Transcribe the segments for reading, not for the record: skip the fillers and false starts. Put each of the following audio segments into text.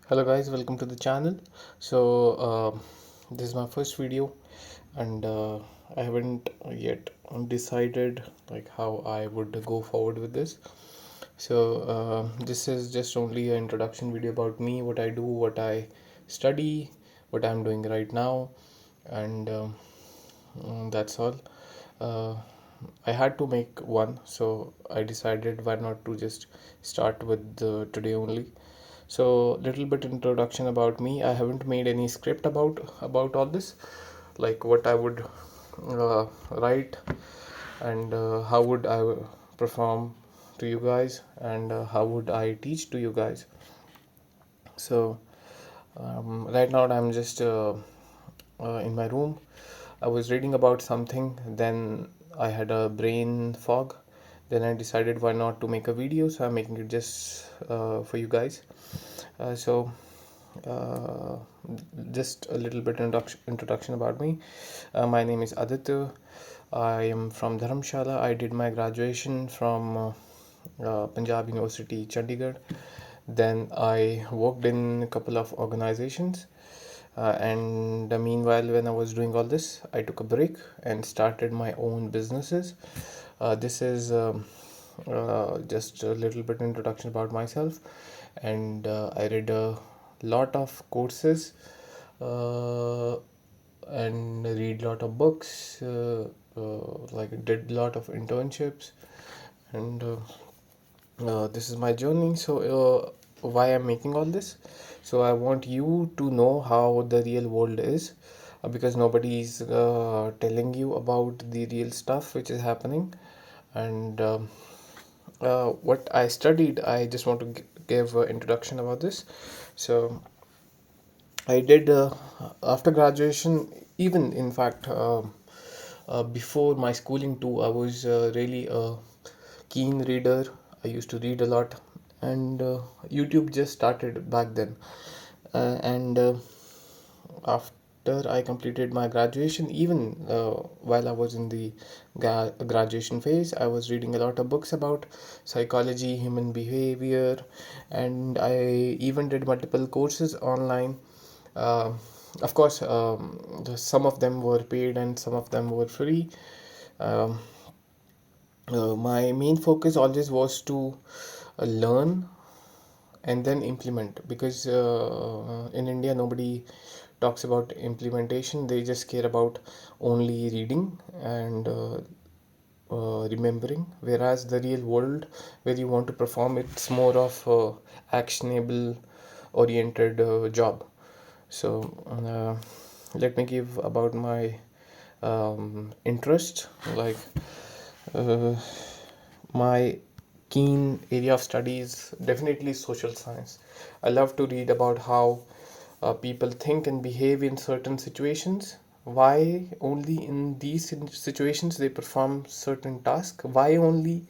Hello guys, welcome to the channel. So this is my first video, and I haven't yet decided like how I would go forward with this. So this is just only an introduction video about me, what I do, what I study, what I'm doing right now, and that's all. uh, I had to make one, so I decided why not to just start with today only. So little bit introduction about me. I haven't made any script about all this, like what I would write, and how would I perform to you guys, and how would I teach to you guys. So right now I'm just in my room. I was reading about something, then I had a brain fog. Then I decided why not to make a video, so I'm making it just for you guys. So uh, just a little bit introduction about me. My name is Aditya. I am from Dharamshala. I did my graduation from Punjab University, Chandigarh. Then I worked in a couple of organizations. And meanwhile, when I was doing all this, I took a break and started my own businesses. This is just a little bit introduction about myself, and I read a lot of courses, uh, and read lot of books, like did lot of internships, and this is my journey. So why I'm making all this? So I want you to know how the real world is, because nobody is telling you about the real stuff which is happening. And what I studied, I just want to give an introduction about this. So I did after graduation, even in fact before my schooling too, I was really a keen reader. I used to read a lot, and YouTube just started back then. And after I completed my graduation, even while I was in the graduation phase, I was reading a lot of books about psychology, human behavior, and I even did multiple courses online. uh, of course, some of them were paid and some of them were free. um, my main focus always was to learn and then implement, because in India nobody talks about implementation. They just care about only reading and remembering, whereas the real world where you want to perform, it's more of actionable oriented job. So let me give about my interest. Like uh, my keen area of study is definitely social science. I love to read about how people think and behave in certain situations, why only in these situations they perform certain task, why only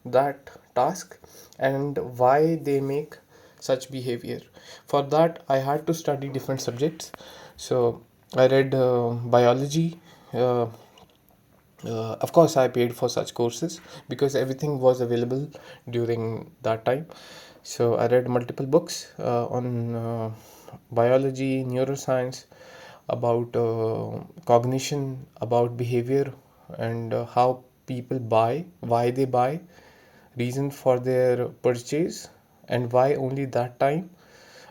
that task, and why they make such behavior. For that I had to study different subjects. So I read biology. Of course, I paid for such courses because everything was available during that time. So I read multiple books on biology, neuroscience, about cognition, about behavior, and how people buy, why they buy, reason for their purchase, and why only that time.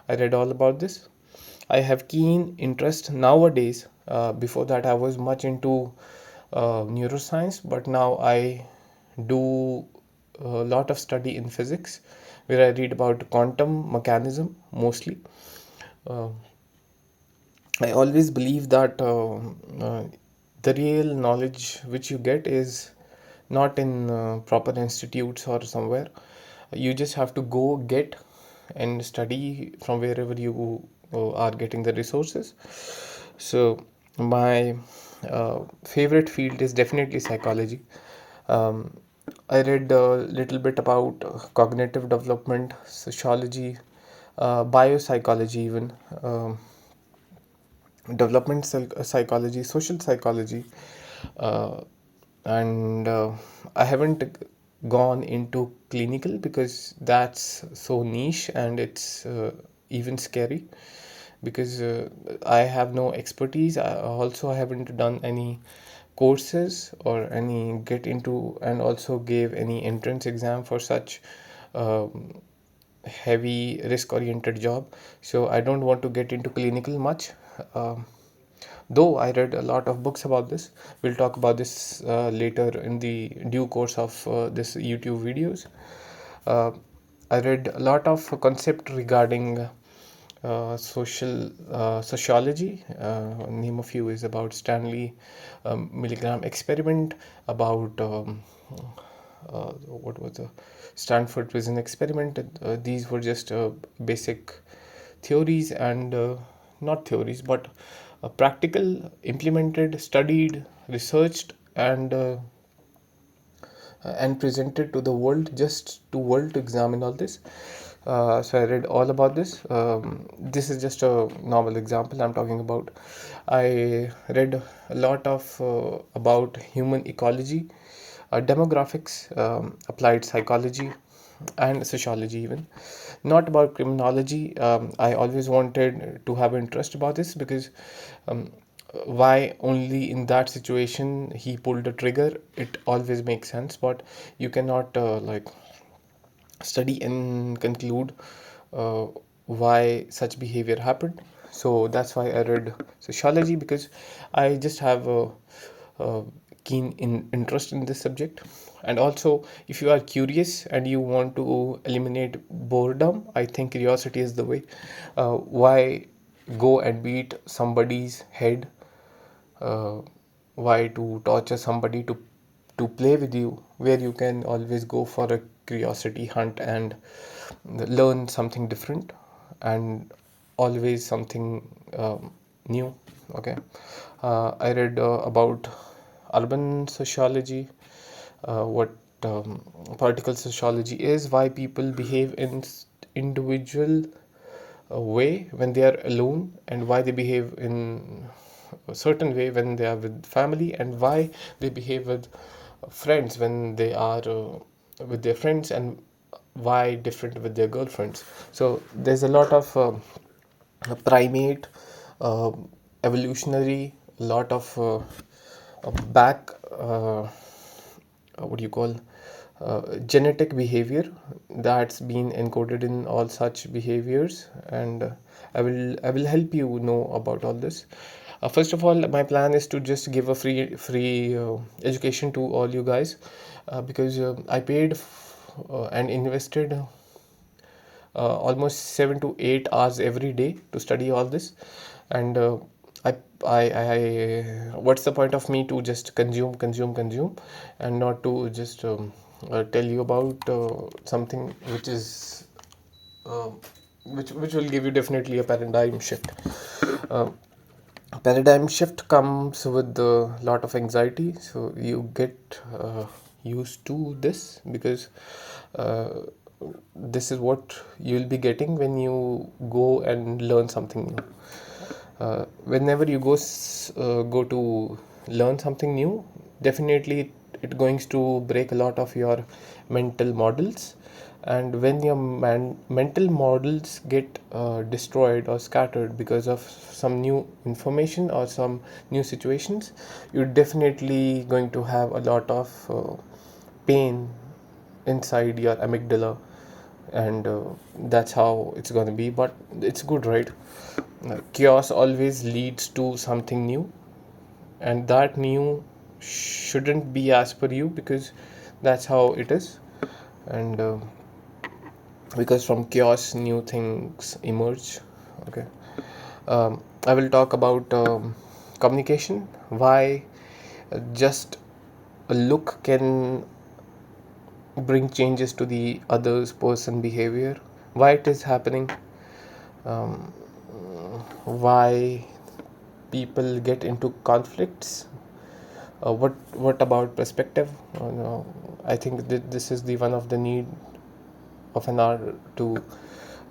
I read all about this. I have keen interest nowadays. Before that, I was much into neuroscience, but now I do a lot of study in physics, where I read about quantum mechanism mostly. Uh, I always believe that the real knowledge which you get is not in proper institutes or somewhere. You just have to go get and study from wherever you are getting the resources. So my favorite field is definitely psychology. um, I read a little bit about cognitive development, sociology, biopsychology, even development psychology, social psychology, uh, and I haven't gone into clinical because that's so niche and it's even scary because I have no expertise. I haven't done any courses or any get into and also gave any entrance exam for such um, heavy risk oriented job. So I don't want to get into clinical much. um, though I read a lot of books about this. We'll talk about this later in the due course of this YouTube videos. uh, I read a lot of concept regarding social sociology. Name a few is about Stanley Milgram experiment, about what was the Stanford prison experiment. These were just basic theories and not theories, but practical, implemented, studied, researched, and presented to the world, just to world to examine all this. So I read all about this. This is just a normal example I'm talking about. I read a lot of about human ecology, demographics, applied psychology, and sociology even. Not about criminology. I always wanted to have interest about this because um, why only in that situation he pulled the trigger, it always makes sense, but you cannot study and conclude uh, why such behavior happened. So that's why I read sociology, because I just have a keen interest in this subject. And also, if you are curious and you want to eliminate boredom, I think curiosity is the way. Why go and beat somebody's head? uh, why to torture somebody to play with you, where you can always go for a curiosity hunt and learn something different, and always something new. Okay. I read about urban sociology, what political sociology is, why people behave in individual way when they are alone, and why they behave in a certain way when they are with family, and why they behave with friends when they are with their friends, and why different with their girlfriends. So there's a lot of primate, uh, evolutionary, lot of back what do you call genetic behavior that's been encoded in all such behaviors. And I will help you know about all this. First of all, my plan is to just give a free education to all you guys, because I paid and invested almost 7 to 8 hours every day to study all this. And I what's the point of me to just consume and not to just tell you about something which is uh, which will give you definitely a paradigm shift. uh, Paradigm shift comes with a lot of anxiety, so you get used to this, because uh, this is what you'll be getting when you go and learn something new. Whenever you go to learn something new, definitely it going to break a lot of your mental models. And when your mental models get destroyed or scattered because of some new information or some new situations, you're definitely going to have a lot of pain inside your amygdala. And that's how it's going to be, but it's good, right? Chaos always leads to something new, and that new shouldn't be as per you, because that's how it is. And because from chaos new things emerge. Okay. I will talk about communication, why just a look can bring changes to the other's person behavior, why it is happening, um, why people get into conflicts. What about perspective? No, I think that this is the one of the need of an hour to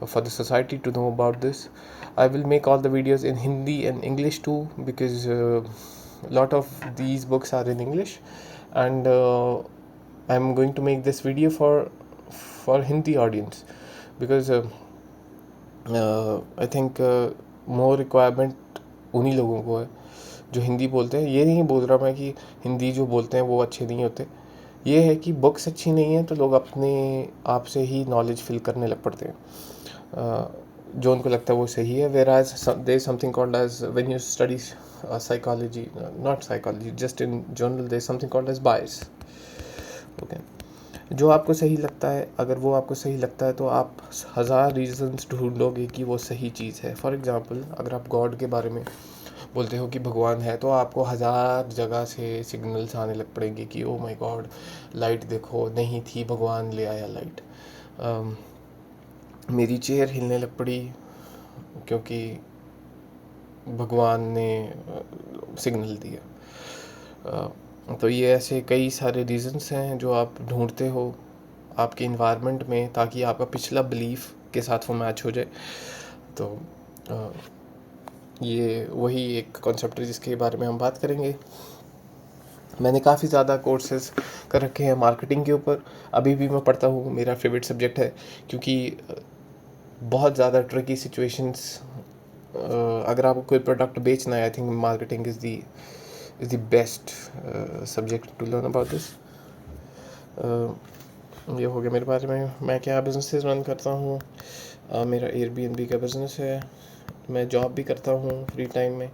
for the society to know about this. I will make all the videos in Hindi and English too, because a lot of these books are in English, and I'm going to make this video for Hindi audience, because I think more requirement उन्हीं लोगों को है जो हिंदी बोलते हैं। ये नहीं बोल रहा मैं कि हिंदी जो बोलते हैं वो अच्छे नहीं होते, ये है कि बुक्स अच्छी नहीं है तो लोग अपने आप से ही नॉलेज फिल करने लग पड़ते हैं, जो उनको लगता है वो सही है। Whereas there is something called as when you study psychology, not psychology, just in general there is something called as bias. Okay, जो आपको सही लगता है, अगर वो आपको सही लगता है तो आप हज़ार रीजंस ढूंढोगे कि वो सही चीज़ है। फॉर एग्ज़ाम्पल, अगर आप गॉड के बारे में बोलते हो कि भगवान है, तो आपको हज़ार जगह से सिग्नल्स आने लग पड़ेंगे कि ओ माय गॉड, लाइट देखो नहीं थी, भगवान ले आया लाइट। मेरी चेयर हिलने लग पड़ी क्योंकि भगवान ने सिग्नल दिया। तो ये ऐसे कई सारे रीजंस हैं जो आप ढूंढते हो आपके इन्वायरमेंट में, ताकि आपका पिछला बिलीफ के साथ वो मैच हो जाए। तो ये वही एक कॉन्सेप्ट है जिसके बारे में हम बात करेंगे। मैंने काफ़ी ज़्यादा कोर्सेज कर रखे हैं मार्केटिंग के ऊपर, अभी भी मैं पढ़ता हूँ, मेरा फेवरेट सब्जेक्ट है, क्योंकि बहुत ज़्यादा ट्रिकी सिचुएशंस, अगर आपको कोई प्रोडक्ट बेचना है, I think marketing is the best subject to learn about this. ये हो गया मेरे बारे में। मैं क्या बिजनेसेस रन करता हूँ, मेरा एयरबीएनबी का बिज़नेस है। मैं जॉब भी करता हूँ फ्री टाइम में,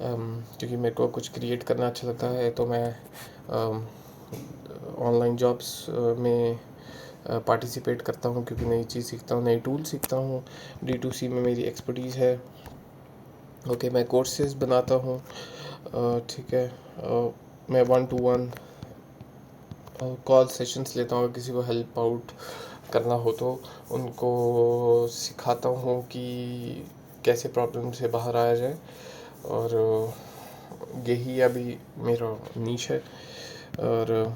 क्योंकि मेरे को कुछ क्रिएट करना अच्छा लगता है, तो मैं ऑनलाइन जॉब्स में पार्टिसिपेट करता हूँ, क्योंकि नई चीज़ सीखता हूँ, नई टूल सीखता हूँ। D2C में मेरी एक्सपर्टीज़ है। ओके, मैं कोर्सेज बनाता हूँ, ठीक है। मैं 1-to-1 कॉल सेशंस लेता हूँ, किसी को हेल्प आउट करना हो तो उनको सिखाता हूँ कि कैसे प्रॉब्लम से बाहर आया जाए, और यही अभी मेरा नीश है। और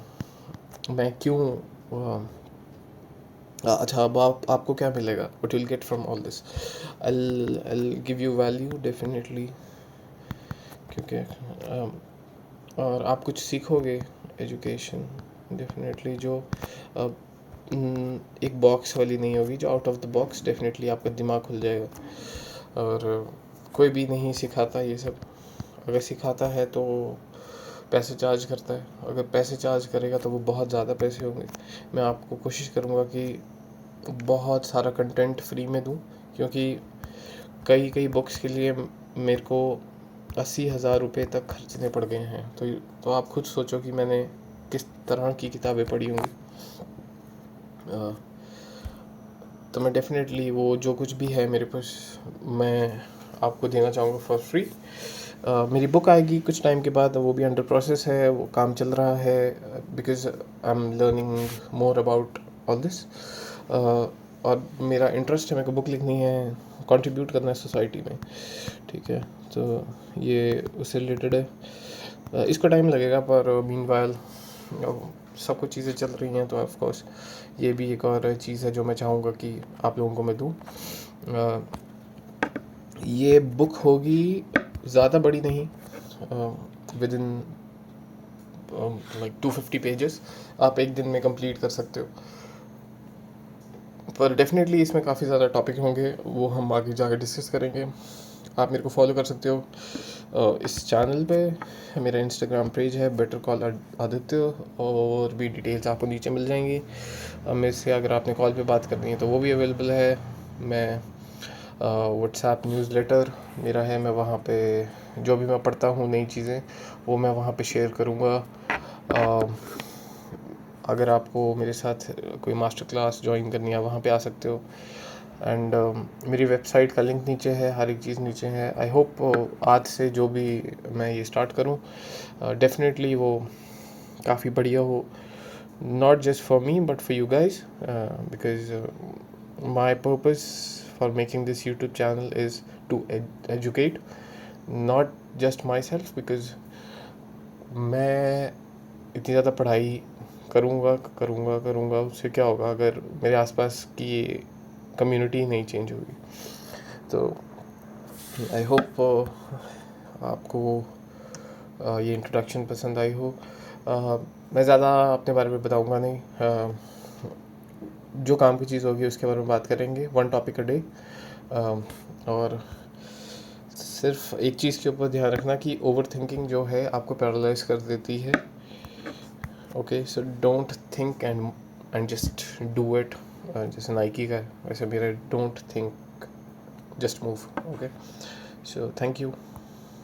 मैं क्यों अच्छा, अब आपको क्या मिलेगा, what will get from all this? I give you value definitely, क्योंकि और आप कुछ सीखोगे। एजुकेशन डेफिनेटली जो एक बॉक्स वाली नहीं होगी, जो out of the box, definitely आपका दिमाग खुल जाएगा। और कोई भी नहीं सिखाता ये सब, अगर सिखाता है तो पैसे चार्ज करता है, अगर पैसे चार्ज करेगा तो वो बहुत ज़्यादा पैसे होंगे। मैं आपको कोशिश करूँगा कि बहुत सारा कंटेंट फ्री में दूँ, क्योंकि कई कई बुक्स के लिए मेरे को 80,000 रुपये तक खर्चने पड़ गए हैं। तो आप खुद सोचो कि मैंने किस तरह की किताबें पढ़ी होंगी। तो मैं डेफिनेटली वो जो कुछ भी है मेरे पास, मैं आपको देना चाहूँगा फॉर फ्री। मेरी बुक आएगी कुछ टाइम के बाद, वो भी अंडर प्रोसेस है, वो काम चल रहा है, because I am learning more about all this. और मेरा इंटरेस्ट है, मेरे को बुक लिखनी है, कंट्रीब्यूट करना है सोसाइटी में, ठीक है। तो ये उससे रिलेटेड है। इसको टाइम लगेगा, पर मीनवाइल सब कुछ चीज़ें चल रही हैं, तो ऑफ कोर्स ये भी एक और चीज़ है जो मैं चाहूँगा कि आप लोगों को मैं दूँ। ये बुक होगी ज़्यादा बड़ी नहीं, विद इन लाइक 250 पेजेस, आप एक दिन में कंप्लीट कर सकते हो। पर डेफिनेटली इसमें काफ़ी ज़्यादा टॉपिक होंगे, वो हम आगे जाकर डिस्कस करेंगे। आप मेरे को फॉलो कर सकते हो इस चैनल पे। मेरा इंस्टाग्राम पेज है बेटर कॉल आदित्य, और भी डिटेल्स आपको नीचे मिल जाएंगी। मेरे से अगर आपने कॉल पे बात करनी है तो वो भी अवेलेबल है। मैं व्हाट्सएप न्यूज़लेटर मेरा है, मैं वहाँ पे जो भी मैं पढ़ता हूँ नई चीज़ें, वो मैं वहाँ पे शेयर करूँगा। अगर आपको मेरे साथ कोई मास्टर क्लास ज्वाइन करनी है, वहाँ पे आ सकते हो। एंड मेरी वेबसाइट का लिंक नीचे है, हर एक चीज़ नीचे है। आई होप आज से जो भी मैं ये स्टार्ट करूँ, डेफिनेटली वो काफ़ी बढ़िया हो, not just for me but for you guys, because my purpose for making this YouTube channel is to educate, not just myself, because मैं इतनी ज़्यादा पढ़ाई करूँगा करूँगा करूँगा, उससे क्या होगा अगर मेरे आसपास की कम्युनिटी नहीं चेंज होगी। तो आई होप आपको ये इंट्रोडक्शन पसंद आई हो। मैं ज़्यादा अपने बारे में बताऊँगा नहीं, जो काम की चीज़ होगी उसके बारे में बात करेंगे, 1 टॉपिक अ डे। और सिर्फ एक चीज़ के ऊपर ध्यान रखना कि ओवर थिंकिंग जो है आपको पैरालाइज कर देती है. Okay, so don't think and just do it. जैसे नाइकी का है वैसे मेरा don't think, just move. Okay, so thank you.